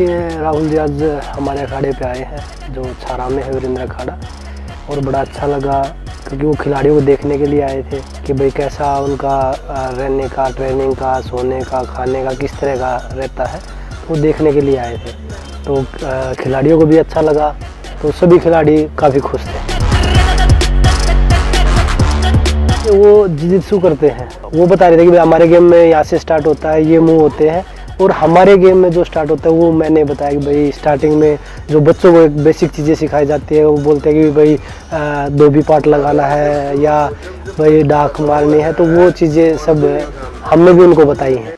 देखिए राहुल जी आज हमारे अखाड़े पे आए हैं जो छारा में है वीरेंद्र अखाड़ा, और बड़ा अच्छा लगा क्योंकि वो खिलाड़ियों को देखने के लिए आए थे कि भाई कैसा उनका रहने का, ट्रेनिंग का, सोने का, खाने का किस तरह का रहता है, तो वो देखने के लिए आए थे। तो खिलाड़ियों को भी अच्छा लगा, तो सभी खिलाड़ी काफ़ी खुश थे। वो जिजित्सु करते हैं, वो बता रहे थे कि भाई हमारे गेम में यहाँ से स्टार्ट होता है, ये मूव होते हैं, और हमारे गेम में जो स्टार्ट होता है वो मैंने बताया कि भाई स्टार्टिंग में जो बच्चों को एक बेसिक चीज़ें सिखाई जाती है, वो बोलते हैं कि भाई धोबी पाट लगाना है या भाई डाक मारनी है, तो वो चीज़ें सब हमने भी उनको बताई हैं।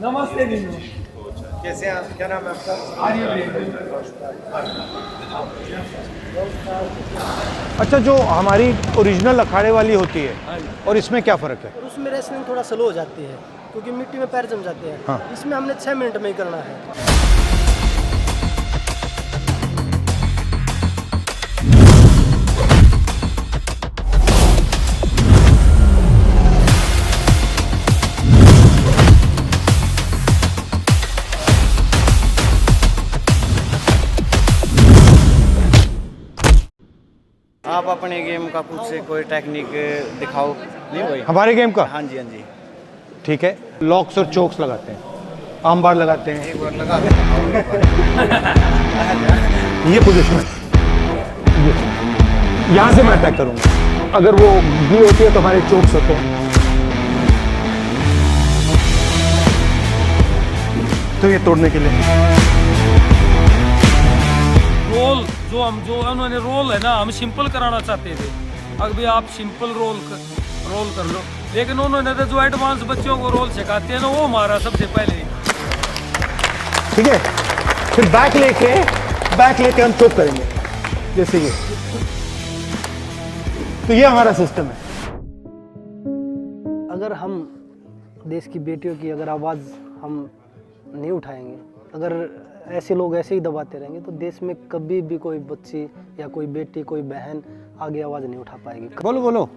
नमस्ते नीनू, कैसे हैं आप? क्या नाम है आपका? अच्छा, जो हमारी ओरिजिनल अखाड़े वाली होती है और इसमें क्या फ़र्क है? उसमें रेसलिंग थोड़ा स्लो हो जाती है क्योंकि मिट्टी में पैर जम जाते हैं। हाँ। इसमें हमने 6 मिनट में ही करना है। आप अपने गेम का कुछ से कोई टेक्निक दिखाओ। नहीं भाई, हमारे गेम का? हाँ जी हाँ जी। ठीक है, लॉक्स और चोक्स लगाते हैं, आम बार लगाते हैं। एक बार लगा ये पोजीशन यहाँ से मैं अटैक करूंगा, अगर वो भी होती है तो हमारे चोक्स होते हैं। तो ये तोड़ने के लिए रोल जो उन्होंने रोल है ना, हम सिंपल कराना चाहते थे। अब भी आप सिंपल रोल कर लो, लेकिन उन्होंने तो जो एडवांस बच्चों को रोल सिखाते हैं ना, वो हमारा सबसे पहले। ठीक है, फिर बैक लेके हम चोक करेंगे जैसे ये। तो ये हमारा सिस्टम है। अगर हम देश की बेटियों की अगर आवाज़ हम नहीं उठाएंगे, अगर ऐसे लोग ऐसे ही दबाते रहेंगे, तो देश में कभी भी कोई बच्ची या कोई बेटी, कोई बहन आगे आवाज़ नहीं उठा पाएगी। बोलो।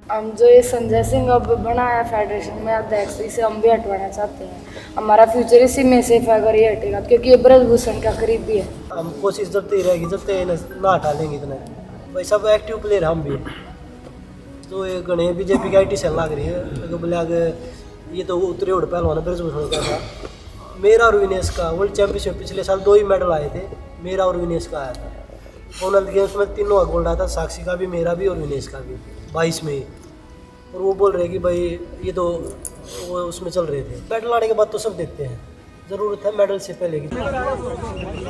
हम जो ये संजय सिंह अब बनाया फेडरेशन में अध्यक्ष, इसे हम भी हटवाना चाहते हैं। हमारा फ्यूचर इसी में सेफ है अगर ये हटेगा, क्योंकि ये ब्रजभूषण का करीबी है। हम कोशिश जब तक रहेगी, जब तक ना हटा लेंगे इतने भाई। सब एक्टिव प्लेयर हम भी। तो ये गणे बीजेपी की IT सेल लग रही है, तो बोले आगे ये तो उतरे उड़ पहलवान ब्रजभूषण का था। मेरा और विनेश का वर्ल्ड चैंपियनशिप पिछले साल 2 ही मेडल आए थे, मेरा और विनेश का आया था। कॉमनवेल्थ गेम्स में तीनों का गोल्ड आया था, साक्षी का भी, मेरा भी और विनेश का भी 22 में ही। और वो बोल रहे कि भाई ये तो वो उसमें चल रहे थे। मेडल आने के बाद तो सब देखते हैं, ज़रूरत है मेडल से पहले की।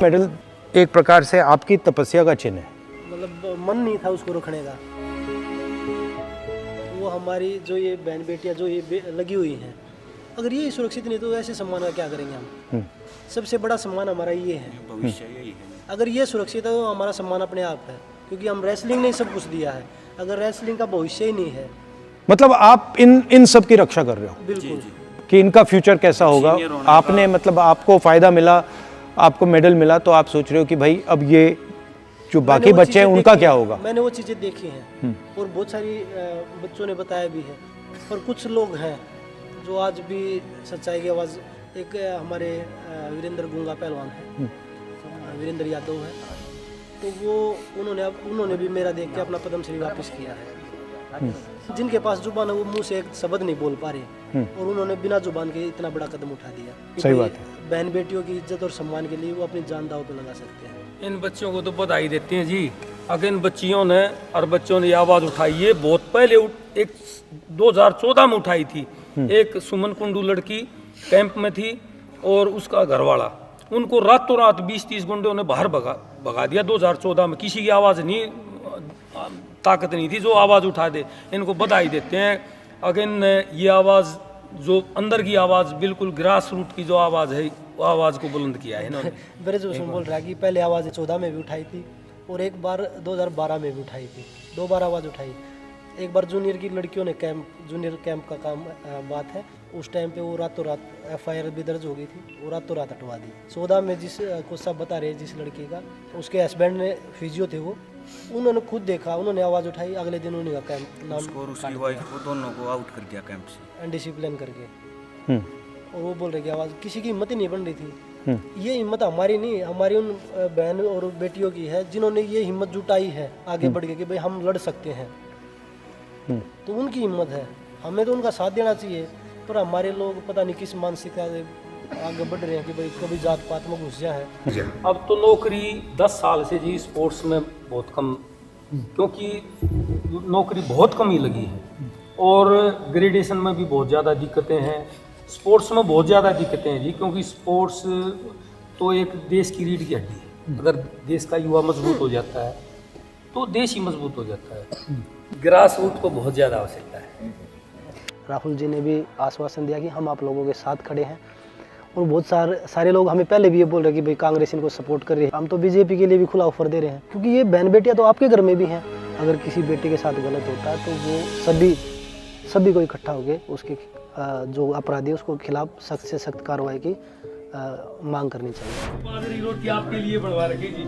मेडल एक प्रकार से आपकी तपस्या का चिन्ह है। मतलब मन नहीं था उसको रखने का। वो हमारी जो ये बहन बेटियाँ जो ये लगी हुई हैं, अगर ये सुरक्षित नहीं तो ऐसे सम्मान का क्या करेंगे हम? सबसे बड़ा सम्मान हमारा ये है, भविष्य यही है। अगर ये सुरक्षित है तो हमारा सम्मान अपने आप है, क्योंकि हम रेसलिंग ने सब कुछ दिया है। अगर रेसलिंग का भविष्य ही नहीं है, मतलब आप इन सब की रक्षा कर रहे हो। बिल्कुल कि इनका फ्यूचर कैसा होगा। आपने मतलब आपको फ़ायदा मिला, आपको मेडल मिला, तो आप सोच रहे हो कि भाई अब ये जो बाकी बच्चे हैं उनका क्या होगा। मैंने वो चीज़ें देखी हैं और बहुत सारी बच्चों ने बताया भी है। और कुछ लोग हैं जो आज भी सच्चाई की आवाज़, एक हमारे वीरेंद्र गुंगा पहलवान है, वीरेंद्र यादव है, तो वो उन्होंने भी मेरा देख के अपना पद्मश्री वापस किया है। जिनके पास जुबान है वो मुंह से एक शब्द नहीं बोल पा रहे, और उन्होंने बिना जुबान के इतना बड़ा कदम उठा दिया। सही बात है। बहन बेटियों की इज्जत और सम्मान के लिए वो अपनी जान दांव पे लगा सकते हैं। इन बच्चों को तो बधाई देते हैं जी। अगर इन बच्चियों ने और बच्चों ने आवाज़ उठाई, ये बहुत पहले एक 2014 में उठाई थी। एक सुमन कुंडू लड़की कैंप में थी और उसका घरवाला, उनको रातों रात 20-30 गुंडों ने बाहर भगा दिया 2014 में। किसी की आवाज़ नहीं, ताकत नहीं थी जो आवाज़ उठा दे। इनको बधाई देते हैं। अगर ये आवाज़ जो अंदर की आवाज़, बिल्कुल ग्रास रूट की जो आवाज़ है, वो आवाज़ को बुलंद किया है इन्होंने। ब्रजभूषण बोल रहा है कि पहले आवाज़ 14 में भी उठाई थी और एक बार 2012 में भी उठाई थी, 2 बार आवाज़ उठाई। एक बार जूनियर की लड़कियों ने जूनियर कैंप का काम बात है, उस टाइम पे वो रातों रात FIR भी दर्ज हो गई थी, वो रातों रात हटवा दी। 14 में जिस को सब बता रहे जिस लड़की का, उसके हस्बैंड ने फिजियो थे, वो उन्होंने खुद देखा, उन्होंने आवाज़ उठाई। अगले दिन उन्हीं का कैंप नाम उसकी वाइफ को दोनों को आउट कर दिया कैंप से, अनडिसिप्लिन करके। और वो बोल रहे कि आवाज़ किसी की हिम्मत ही नहीं बन रही थी। ये हिम्मत हमारी नहीं, हमारी उन बहन और बेटियों की है जिन्होंने ये हिम्मत जुटाई है आगे बढ़ के कि भाई हम लड़ सकते हैं। तो उनकी हिम्मत है, हमें तो उनका साथ देना चाहिए। पर हमारे लोग पता नहीं किस मानसिकता से आगे बढ़ रहे हैं कि भाई कभी जात पात में घुस गया है। अब तो नौकरी 10 साल से जी स्पोर्ट्स में बहुत कम, क्योंकि नौकरी बहुत कम ही लगी है और ग्रेजुएशन में भी बहुत ज़्यादा दिक्कतें हैं, स्पोर्ट्स में बहुत ज़्यादा दिक्कतें हैं जी, क्योंकि स्पोर्ट्स तो एक देश की रीढ़ की हड्डी है। अगर देश का युवा मजबूत हो जाता है तो देश ही मजबूत हो जाता है। ग्रास रूट को बहुत ज़्यादा आवश्यकता है। राहुल जी ने भी आश्वासन दिया कि हम आप लोगों के साथ खड़े हैं, और बहुत सारे लोग हमें पहले भी ये बोल रहे हैं कि भाई कांग्रेस इनको सपोर्ट कर रही है, हम तो बीजेपी के लिए भी खुला ऑफर दे रहे हैं, क्योंकि ये बहन बेटियां तो आपके घर में भी हैं। अगर किसी बेटे के साथ गलत होता है तो वो सभी को इकट्ठा होकर उसके जो अपराधी है उसको खिलाफ सख्त से सख्त कार्रवाई की मांग करनी चाहिए। बाजरी रोटी आपके लिए बनवा रखी जी।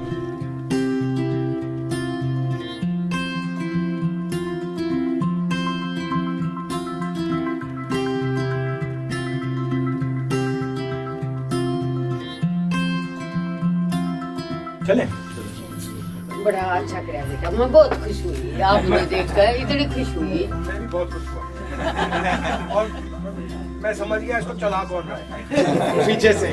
चले बड़ा अच्छा कराया बेटा, मैं बहुत खुश हुई आपने देखकर, इतनी खुश हुई। मैं भी बहुत खुश हुआ और मैं समझ गया इसको चला कौन रहा है पीछे से।